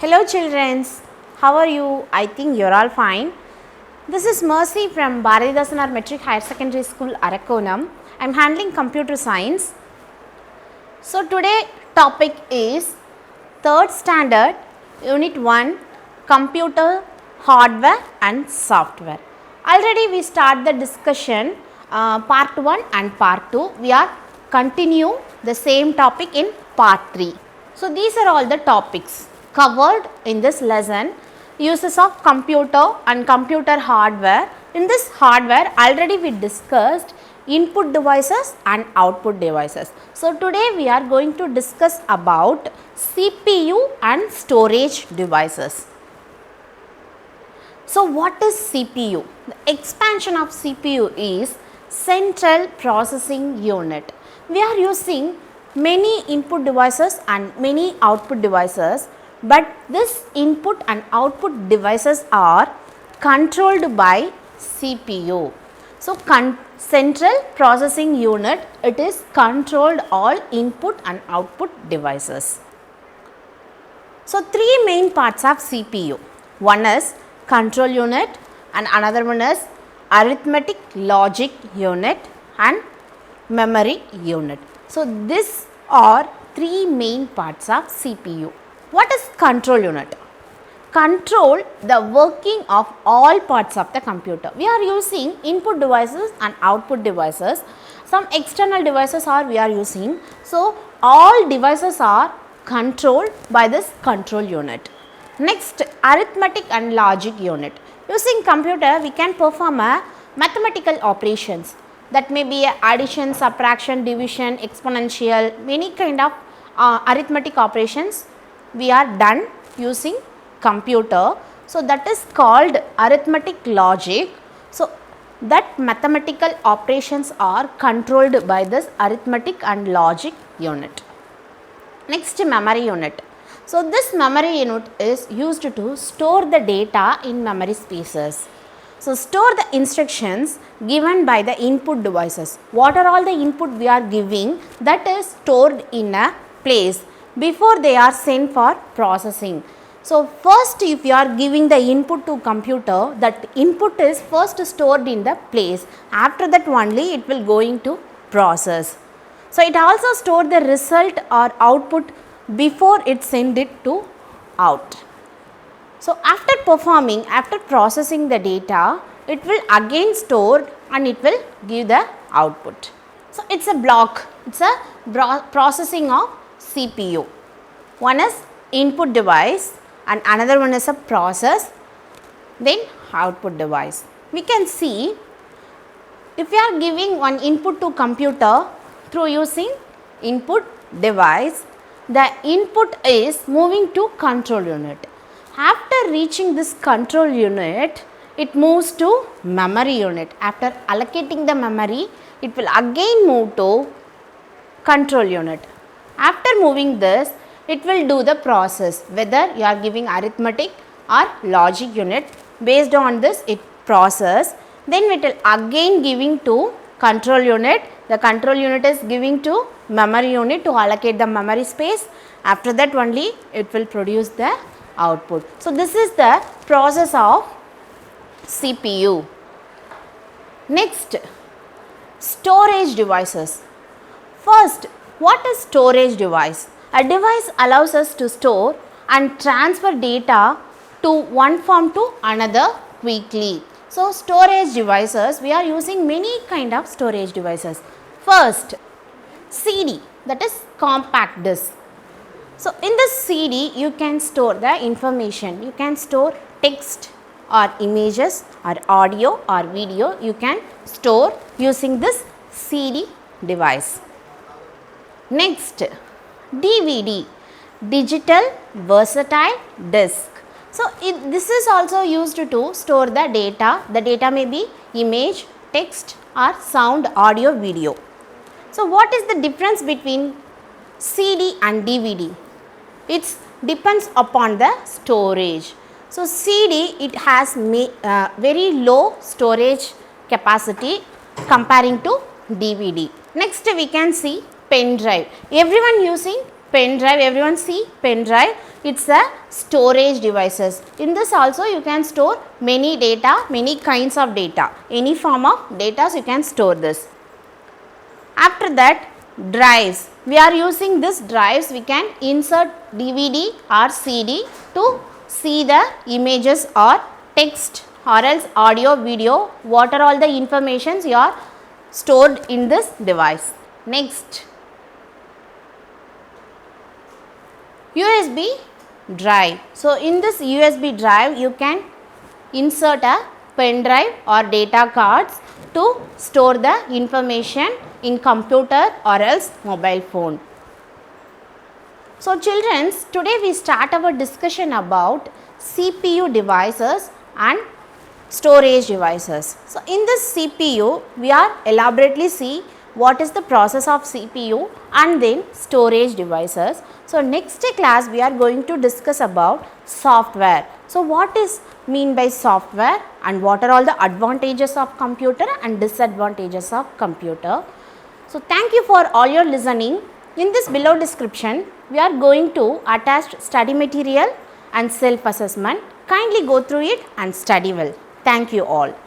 Hello children, how are you? I think you are all fine. This is Mercy from Bharathidasanar Metric Higher Secondary School, Arakonam. I am handling computer science. So today topic is 3rd standard unit 1 computer hardware and software. Already we start the discussion part 1 and part 2. We are continue the same topic in part 3. So these are all the topics covered in this lesson. Uses of computer and computer hardware. In this hardware already we discussed input devices and output devices. So today we are going to discuss about CPU and storage devices. So what is CPU? The expansion of CPU is central processing unit. We are using many input devices and many output devices, but this input and output devices are controlled by CPU. So central processing unit, it is controlled all input and output devices. So three main parts of CPU. One is control unit and another one is arithmetic logic unit and memory unit. So these are three main parts of CPU. What is control unit? Control the working of all parts of the computer. We are using input devices and output devices. Some external devices are we are using. So all devices are controlled by this control unit. Next, arithmetic and logic unit. Using computer we can perform a mathematical operations, that may be addition, subtraction, division, exponential, many kind of arithmetic operations we are done using computer. So that is called arithmetic logic. So that mathematical operations are controlled by this arithmetic and logic unit. Next, memory unit. So this memory unit is used to store the data in memory spaces. So store the instructions given by the input devices. What are all the input we are giving, that is stored in a place before they are sent for processing. So first if you are giving the input to computer, that input is first stored in the place. After that only it will going to process. So it also store the result or output before it send it to out. So after processing the data, it will again store and it will give the output. So it's a block, it's a processing of CPU. One is input device and another one is a process, then output device. We can see if we are giving one input to computer through using input device, the input is moving to control unit. After reaching this control unit, it moves to memory unit. After allocating the memory, it will again move to control unit. After moving this, it will do the process, whether you are giving arithmetic or logic unit. Based on this, it process. Then it will again giving to control unit. The control unit is giving to memory unit to allocate the memory space. After that only it will produce the output. So this is the process of CPU. Next, storage devices. First, what is storage device? A device allows us to store and transfer data to one form to another quickly. So storage devices, we are using many kind of storage devices. First, CD, that is compact disc. So in this CD you can store the information, you can store text or images or audio or video, you can store using this CD device. Next, DVD, digital versatile disc. So this is also used to store the data may be image, text or sound, audio, video. So what is the difference between CD and DVD? It depends upon the storage. So CD, it has very low storage capacity comparing to DVD. Next we can see pen drive. Everyone using pen drive, everyone see pen drive. it's a storage devices. In this also you can store many data, many kinds of data, any form of data you can store this. After that, drives. We are using this drives, we can insert DVD or CD to see the images or text or else audio, video, what are all the informations you are stored in this device. Next, USB drive. So, in this USB drive you can insert a pen drive or data cards to store the information in computer or else mobile phone. So, children, today we start our discussion about CPU devices and storage devices. So, in this CPU we are elaborately see what is the process of CPU and then storage devices. So, next class we are going to discuss about software. So, what is mean by software and what are all the advantages of computer and disadvantages of computer. So, thank you for all your listening. In this below description, we are going to attach study material and self assessment. Kindly go through it and study well. Thank you all.